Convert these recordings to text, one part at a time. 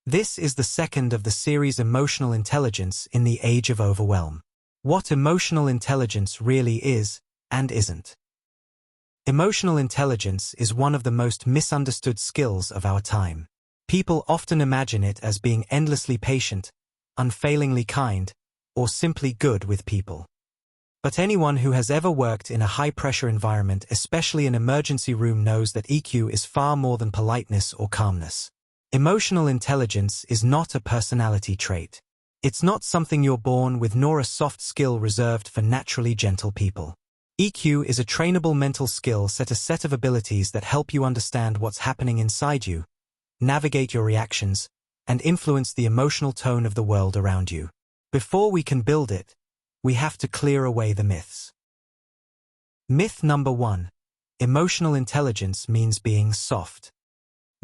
This is the second of the series Emotional Intelligence in the Age of Overwhelm. What emotional intelligence really is and isn't. Emotional intelligence is one of the most misunderstood skills of our time. People often imagine it as being endlessly patient, unfailingly kind, or simply good with people. But anyone who has ever worked in a high-pressure environment, especially an emergency room, knows that EQ is far more than politeness or calmness. Emotional intelligence is not a personality trait. It's not something you're born with nor a soft skill reserved for naturally gentle people. EQ is a trainable mental skill set, a set of abilities that help you understand what's happening inside you, navigate your reactions, and influence the emotional tone of the world around you. Before we can build it, we have to clear away the myths. Myth number 1. Emotional intelligence means being soft.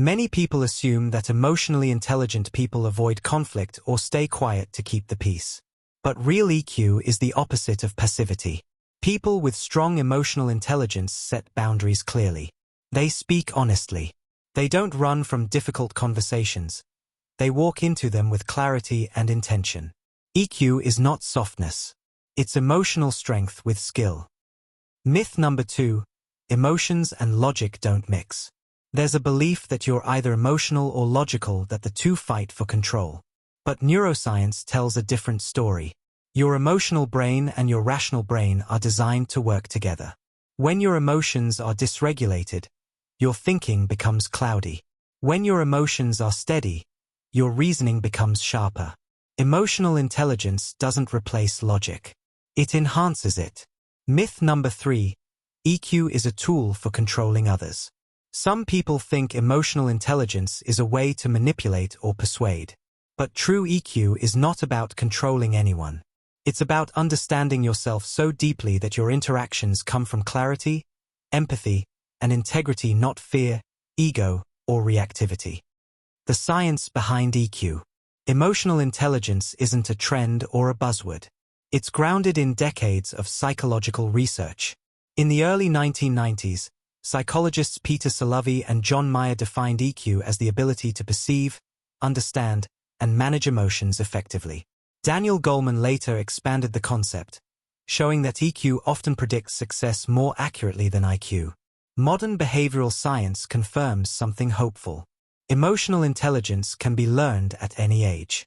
Many people assume that emotionally intelligent people avoid conflict or stay quiet to keep the peace. But real EQ is the opposite of passivity. People with strong emotional intelligence set boundaries clearly. They speak honestly. They don't run from difficult conversations. They walk into them with clarity and intention. EQ is not softness. It's emotional strength with skill. Myth number 2. Emotions and logic don't mix. There's a belief that you're either emotional or logical, that the two fight for control. But neuroscience tells a different story. Your emotional brain and your rational brain are designed to work together. When your emotions are dysregulated, your thinking becomes cloudy. When your emotions are steady, your reasoning becomes sharper. Emotional intelligence doesn't replace logic. It enhances it. Myth number 3. EQ is a tool for controlling others. Some people think emotional intelligence is a way to manipulate or persuade. But true EQ is not about controlling anyone. It's about understanding yourself so deeply that your interactions come from clarity, empathy, and integrity, not fear, ego, or reactivity. The science behind EQ. Emotional intelligence isn't a trend or a buzzword. It's grounded in decades of psychological research. In the early 1990s, psychologists Peter Salovey and John Mayer defined EQ as the ability to perceive, understand, and manage emotions effectively. Daniel Goleman later expanded the concept, showing that EQ often predicts success more accurately than IQ. Modern behavioral science confirms something hopeful. Emotional intelligence can be learned at any age.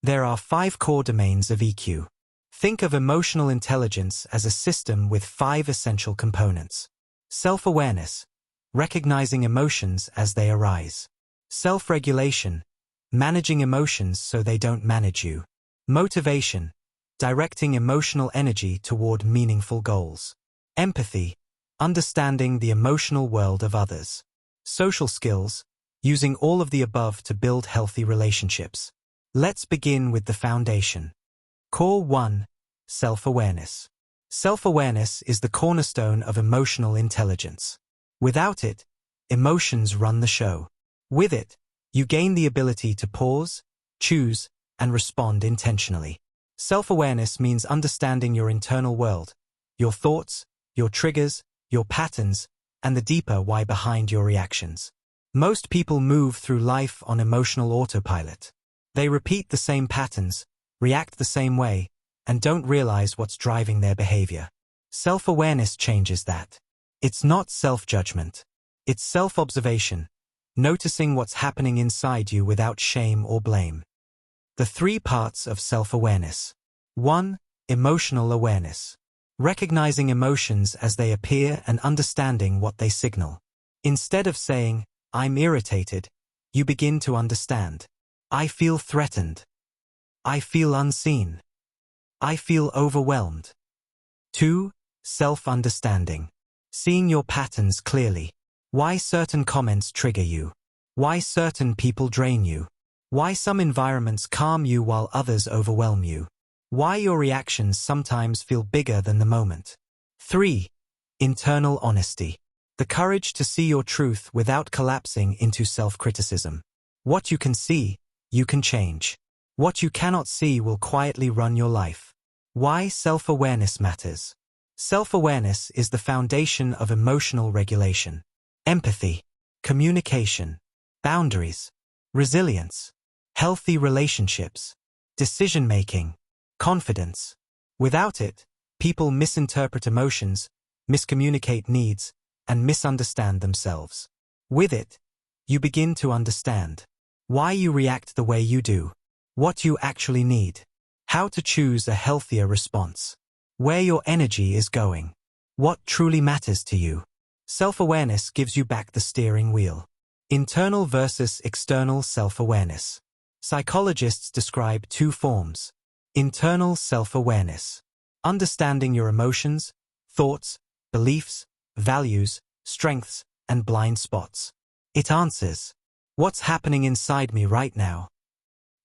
There are 5 core domains of EQ. Think of emotional intelligence as a system with 5 essential components. Self-awareness, recognizing emotions as they arise. Self-regulation, managing emotions so they don't manage you. Motivation, directing emotional energy toward meaningful goals. Empathy, understanding the emotional world of others. Social skills, using all of the above to build healthy relationships. Let's begin with the foundation. Core 1. Self-awareness. Self-awareness is the cornerstone of emotional intelligence. Without it, emotions run the show. With it, you gain the ability to pause, choose, and respond intentionally. Self-awareness means understanding your internal world, your thoughts, your triggers, your patterns, and the deeper why behind your reactions. Most people move through life on emotional autopilot. They repeat the same patterns, react the same way, and don't realize what's driving their behavior. Self-awareness changes that. It's not self-judgment. It's self-observation, noticing what's happening inside you without shame or blame. The 3 parts of self-awareness. 1. Emotional awareness. Recognizing emotions as they appear and understanding what they signal. Instead of saying, "I'm irritated," you begin to understand. "I feel threatened. I feel unseen. I feel overwhelmed." 2. Self-understanding. Seeing your patterns clearly. Why certain comments trigger you. Why certain people drain you. Why some environments calm you while others overwhelm you. Why your reactions sometimes feel bigger than the moment. 3. Internal honesty. The courage to see your truth without collapsing into self-criticism. What you can see, you can change. What you cannot see will quietly run your life. Why self-awareness matters. Self-awareness is the foundation of emotional regulation. Empathy, communication, boundaries. resilience, healthy relationships, decision-making, confidence. Without it, people misinterpret emotions, miscommunicate needs, and misunderstand themselves. With it, you begin to understand why you react the way you do, what you actually need, how to choose a healthier response, where your energy is going, what truly matters to you. Self-awareness gives you back the steering wheel. Internal versus external self-awareness. Psychologists describe two forms. Internal self-awareness. Understanding your emotions, thoughts, beliefs, values, strengths, and blind spots. It answers, what's happening inside me right now?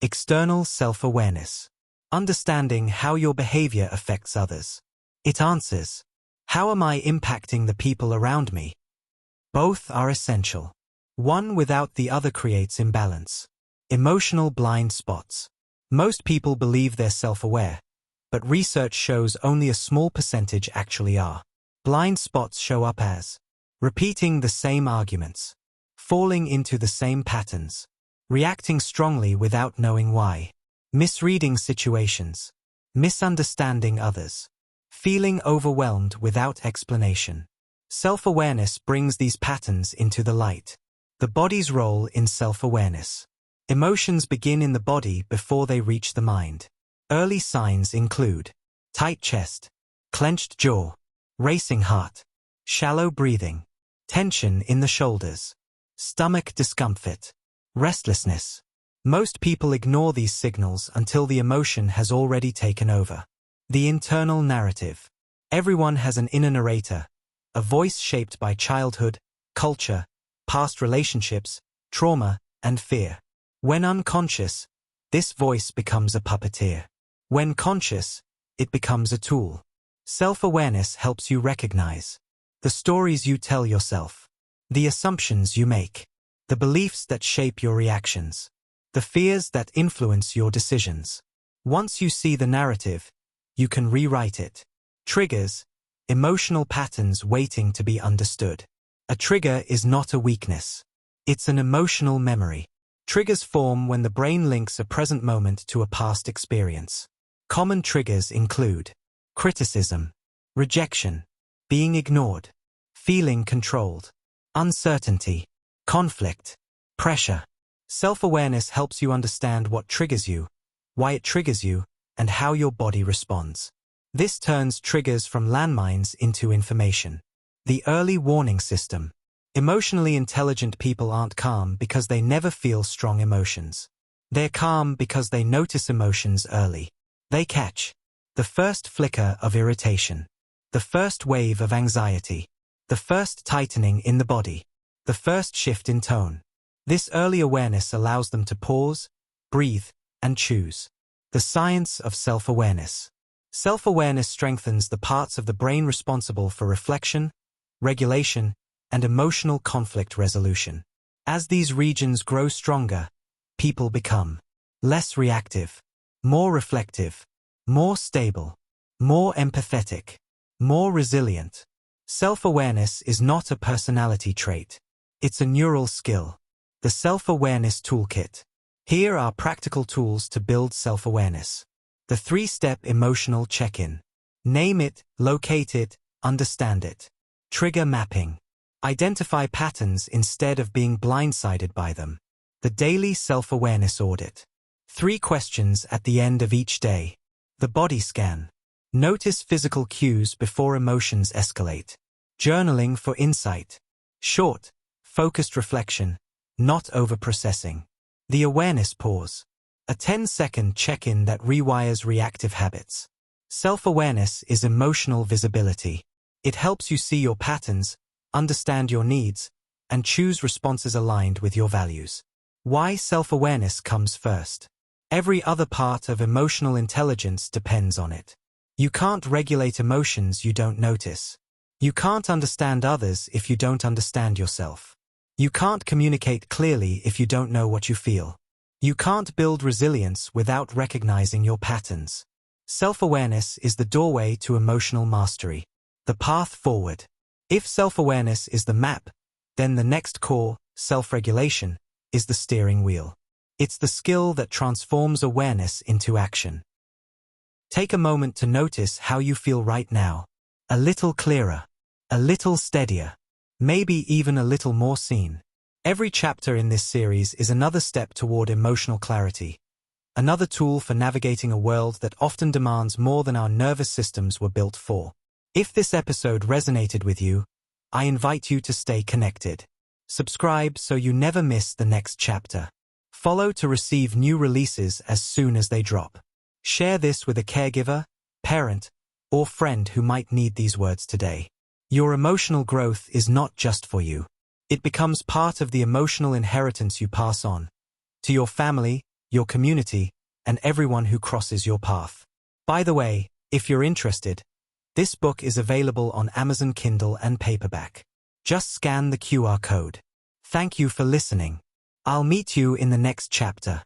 External self-awareness. Understanding how your behavior affects others. It answers, how am I impacting the people around me? Both are essential. One without the other creates imbalance. Emotional blind spots. Most people believe they're self-aware, but research shows only a small percentage actually are. Blind spots show up as repeating the same arguments, falling into the same patterns, reacting strongly without knowing why, misreading situations, misunderstanding others, feeling overwhelmed without explanation. Self-awareness brings these patterns into the light. The body's role in self-awareness. Emotions begin in the body before they reach the mind. Early signs include tight chest, clenched jaw, racing heart, shallow breathing, tension in the shoulders, stomach discomfort, restlessness. Most people ignore these signals until the emotion has already taken over. The internal narrative. Everyone has an inner narrator, a voice shaped by childhood, culture, past relationships, trauma, and fear. When unconscious, this voice becomes a puppeteer. When conscious, it becomes a tool. Self-awareness helps you recognize the stories you tell yourself, the assumptions you make, the beliefs that shape your reactions, the fears that influence your decisions. Once you see the narrative, you can rewrite it. Triggers, emotional patterns waiting to be understood. A trigger is not a weakness. It's an emotional memory. Triggers form when the brain links a present moment to a past experience. Common triggers include criticism, rejection, being ignored, feeling controlled, uncertainty, conflict, pressure. Self-awareness helps you understand what triggers you, why it triggers you, and how your body responds. This turns triggers from landmines into information. The early warning system. Emotionally intelligent people aren't calm because they never feel strong emotions. They're calm because they notice emotions early. They catch the first flicker of irritation, the first wave of anxiety, the first tightening in the body, the first shift in tone. This early awareness allows them to pause, breathe, and choose. The science of self-awareness. Self-awareness strengthens the parts of the brain responsible for reflection, regulation, and emotional conflict resolution. As these regions grow stronger, people become less reactive, more reflective, more stable, more empathetic, more resilient. Self-awareness is not a personality trait. It's a neural skill. The Self-Awareness Toolkit. Here are practical tools to build self-awareness. The 3-step emotional check-in. Name it, locate it, understand it. Trigger mapping. Identify patterns instead of being blindsided by them. The daily self-awareness audit. 3 questions at the end of each day. The body scan. Notice physical cues before emotions escalate. Journaling for insight. Short, focused reflection, not overprocessing. The awareness pause. A 10-second check-in that rewires reactive habits. Self-awareness is emotional visibility. It helps you see your patterns, understand your needs, and choose responses aligned with your values. Why self-awareness comes first. Every other part of emotional intelligence depends on it. You can't regulate emotions you don't notice. You can't understand others if you don't understand yourself. You can't communicate clearly if you don't know what you feel. You can't build resilience without recognizing your patterns. Self-awareness is the doorway to emotional mastery. The path forward. If self-awareness is the map, then the next core, self-regulation, is the steering wheel. It's the skill that transforms awareness into action. Take a moment to notice how you feel right now. A little clearer, a little steadier, maybe even a little more seen. Every chapter in this series is another step toward emotional clarity, another tool for navigating a world that often demands more than our nervous systems were built for. If this episode resonated with you, I invite you to stay connected. Subscribe so you never miss the next chapter. Follow to receive new releases as soon as they drop. Share this with a caregiver, parent, or friend who might need these words today. Your emotional growth is not just for you. It becomes part of the emotional inheritance you pass on to your family, your community, and everyone who crosses your path. By the way, if you're interested, this book is available on Amazon Kindle and paperback. Just scan the QR code. Thank you for listening. I'll meet you in the next chapter.